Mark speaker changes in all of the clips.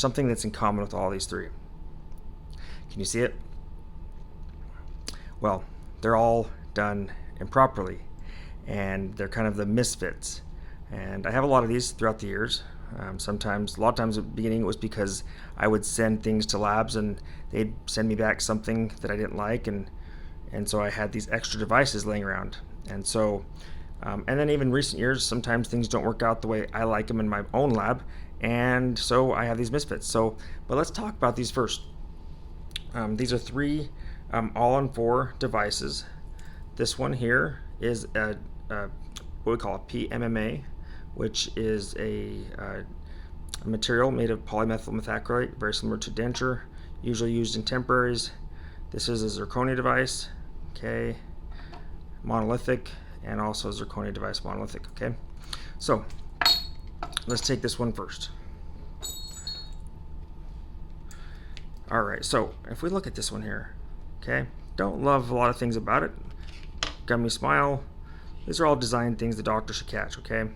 Speaker 1: There's something that's in common with all these three. Can you see it? Well, they're all done improperly, and they're kind of the misfits. And I have a lot of these throughout the years. A lot of times at the beginning, it was because I would send things to labs and they'd send me back something that I didn't like, and so I had these extra devices laying around. And so, and then even recent years, sometimes things don't work out the way I like them in my own lab, and so I have these misfits. So, but let's talk about these first. These are three all-on-4 devices. This one here is what we call a PMMA, which is a material made of polymethyl methacrylate, very similar to denture, usually used in temporaries. This is a zirconia device, okay, monolithic, and also a zirconia device, monolithic, okay. So let's take this one first. All right, so if we look at this one here, okay, don't love a lot of things about it. Gummy smile, these are all design things the doctor should catch, okay?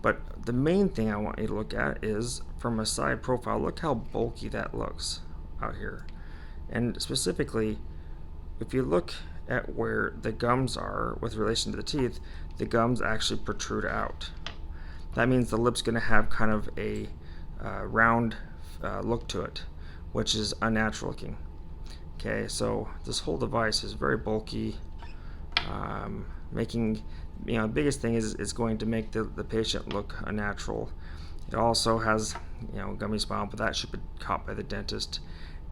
Speaker 1: But the main thing I want you to look at is from a side profile, look how bulky that looks out here. And specifically, if you look at where the gums are with relation to the teeth, the gums actually protrude out. That means the lip's going to have kind of a round look to it, which is unnatural looking. Okay, so this whole device is very bulky, making, the biggest thing is it's going to make the patient look unnatural. It also has, gummy smile, but that should be caught by the dentist.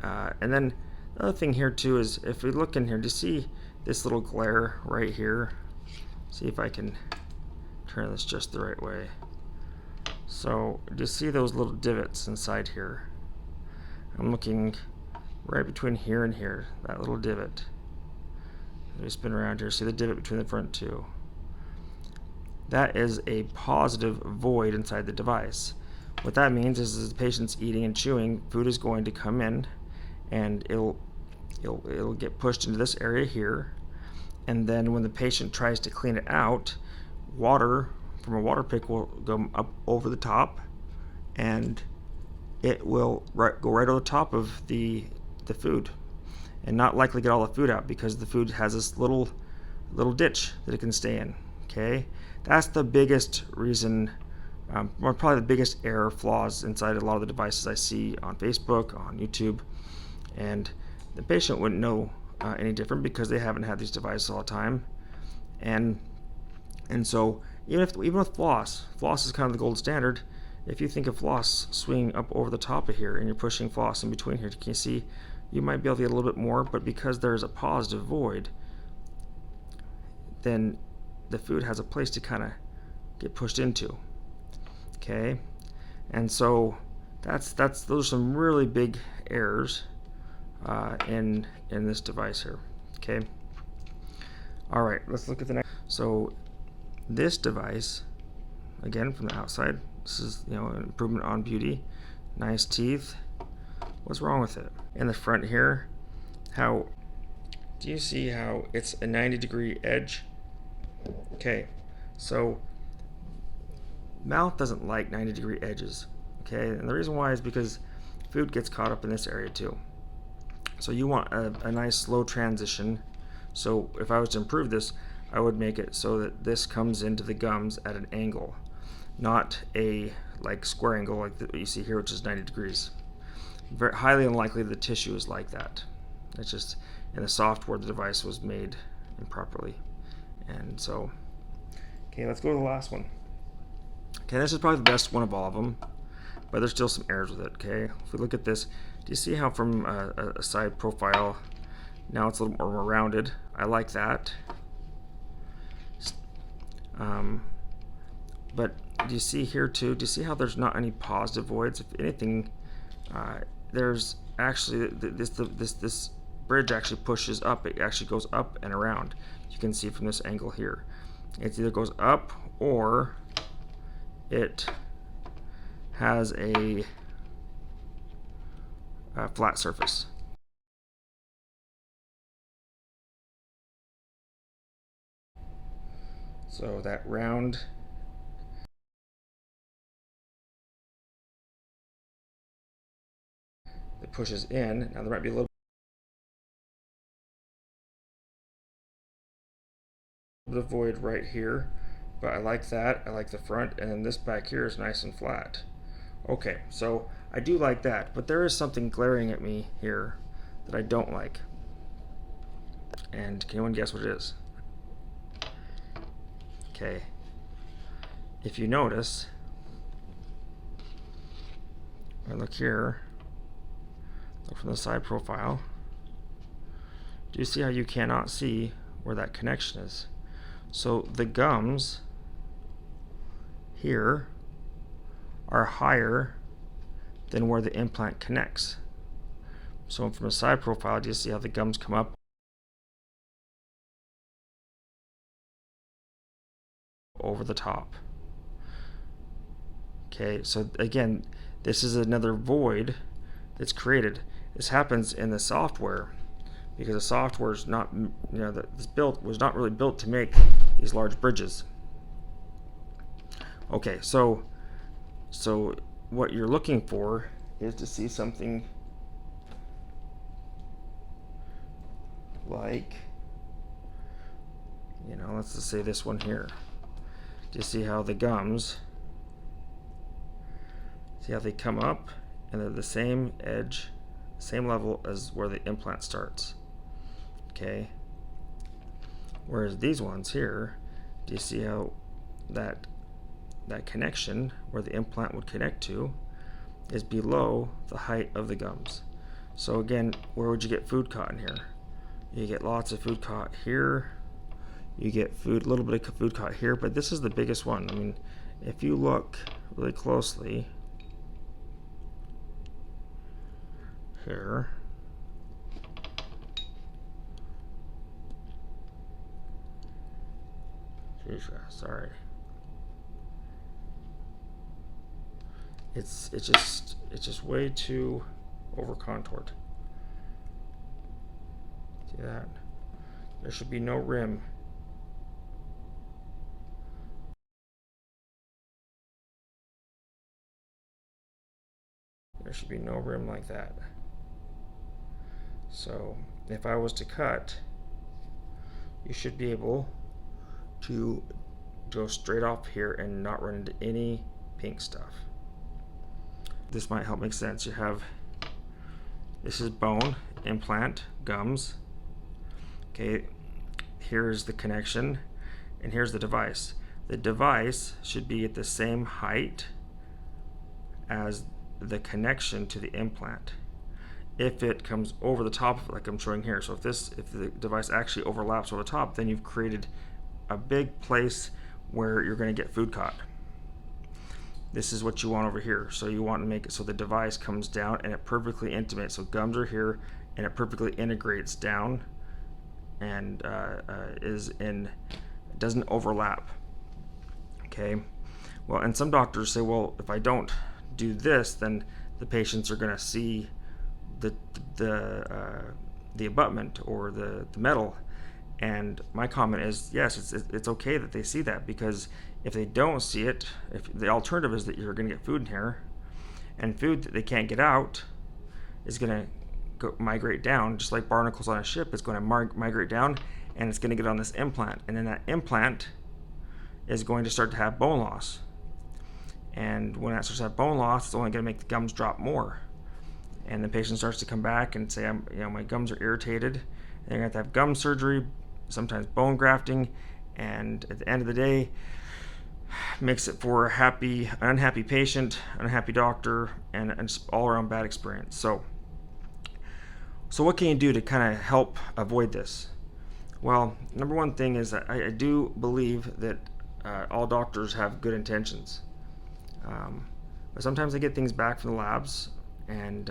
Speaker 1: And then another thing here too is if we look in here, do you see this little glare right here? See if I can turn this just the right way. So do you see those little divots inside here? I'm looking right between here and here, that little divot. Let me spin around here, see the divot between the front two. That is a positive void inside the device. What that means is as the patient's eating and chewing, food is going to come in and it'll get pushed into this area here, and then when the patient tries to clean it out, water from a water pick will go up over the top, and it will go right over the top of the food, and not likely get all the food out because the food has this little ditch that it can stay in. Okay, that's the biggest reason, or probably the biggest error flaws inside a lot of the devices I see on Facebook, on YouTube, and the patient wouldn't know any different because they haven't had these devices all the time, and so even with floss is kind of the gold standard. If you think of floss swinging up over the top of here and you're pushing floss in between here, can you see you might be able to get a little bit more, but because there's a positive void, then the food has a place to kind of get pushed into. Okay, and so those are some really big errors in this device here. Okay, all right, let's look at the next. So this device, again from the outside, this is an improvement on beauty, nice teeth. What's wrong with it? In the front here, do you see how it's a 90-degree edge? Okay, so mouth doesn't like 90-degree edges. Okay, and the reason why is because food gets caught up in this area too. So you want a nice slow transition. So if I was to improve this, I would make it so that this comes into the gums at an angle, not a square angle like what you see here, which is 90 degrees. Very highly unlikely the tissue is like that. It's just in the software the device was made improperly. And so, okay, let's go to the last one. Okay, this is probably the best one of all of them, but there's still some errors with it. Okay, if we look at this, do you see how from a side profile now it's a little more rounded? I like that. But do you see here too? Do you see how there's not any positive voids? If anything, there's actually this bridge actually pushes up. It actually goes up and around. You can see from this angle here. It either goes up or it has a flat surface. So that round it pushes in. Now there might be a little bit of void right here, but I like that. I like the front, and then this back here is nice and flat. Okay, so I do like that, but there is something glaring at me here that I don't like. And can anyone guess what it is? Okay, if you notice, I look here, look from the side profile, do you see how you cannot see where that connection is? So the gums here are higher than where the implant connects. So from a side profile, do you see how the gums come up over the top? Okay, so again, this is another void that's created. This happens in the software because the software is not, was not really built to make these large bridges. Okay, so what you're looking for is to see something like, let's just say this one here. Do you see how the gums, see how they come up and they're the same edge, same level as where the implant starts? Okay. Whereas these ones here, do you see how that connection where the implant would connect to is below the height of the gums? So again, where would you get food caught in here? You get lots of food caught here. You get a little bit of food caught here, but this is the biggest one. I mean, if you look really closely here, sorry. It's just way too over contoured. See that? There should be no rim. There should be no rim like that. So if I was to cut, you should be able to go straight off here and not run into any pink stuff. This might help make sense. You have, this is bone, implant, gums. Okay, here's the connection, and here's the device. The device should be at the same height as the connection to the implant. If it comes over the top of it, like I'm showing here, so if the device actually overlaps over the top, then you've created a big place where you're going to get food caught. This is what you want over here. So you want to make it so the device comes down and it perfectly intimates. So gums are here and it perfectly integrates down and doesn't overlap. Okay. Well, and some doctors say, well, if I don't do this, then the patients are going to see the abutment or the metal. And my comment is, yes, it's okay that they see that, because if they don't see it, if the alternative is that you're going to get food in here, and food that they can't get out is going to migrate down, just like barnacles on a ship. It's going to migrate down, and it's going to get on this implant, and then that implant is going to start to have bone loss. And when that starts to have bone loss, it's only going to make the gums drop more. And the patient starts to come back and say, my gums are irritated. And they're going to have gum surgery, sometimes bone grafting, and at the end of the day, makes it for an unhappy patient, an unhappy doctor, and an all-around bad experience. So what can you do to kind of help avoid this? Well, number one thing is that I do believe that all doctors have good intentions. But sometimes they get things back from the labs, and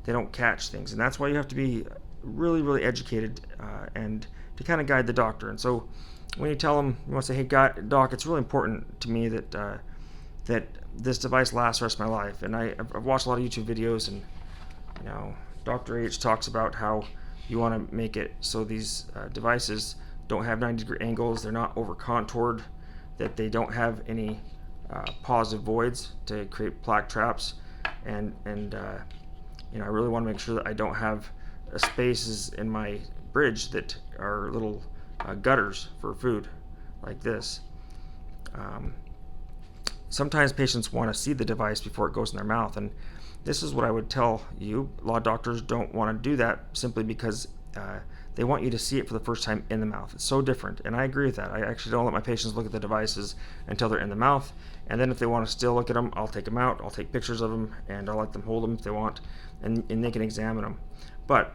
Speaker 1: they don't catch things, and that's why you have to be really, really educated and to kind of guide the doctor. And so when you tell them, you want to say, hey, doc, it's really important to me that that this device lasts the rest of my life. And I've watched a lot of YouTube videos, and Dr. H talks about how you want to make it so these devices don't have 90-degree angles, they're not over contoured, that they don't have any positive voids to create plaque traps, and I really want to make sure that I don't have spaces in my bridge that are little gutters for food like this. Sometimes patients want to see the device before it goes in their mouth, and this is what I would tell you. A lot of doctors don't want to do that simply because they want you to see it for the first time in the mouth. It's so different, and I agree with that. I actually don't let my patients look at the devices until they're in the mouth, and then if they want to still look at them, I'll take them out, I'll take pictures of them, and I'll let them hold them if they want, and they can examine them. But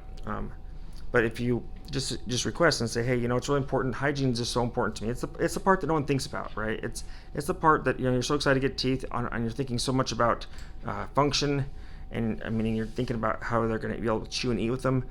Speaker 1: if you just request and say, hey, it's really important. Hygiene is just so important to me. It's the part that no one thinks about, right? It's the part that you're so excited to get teeth, and you're thinking so much about function, and I mean you're thinking about how they're going to be able to chew and eat with them.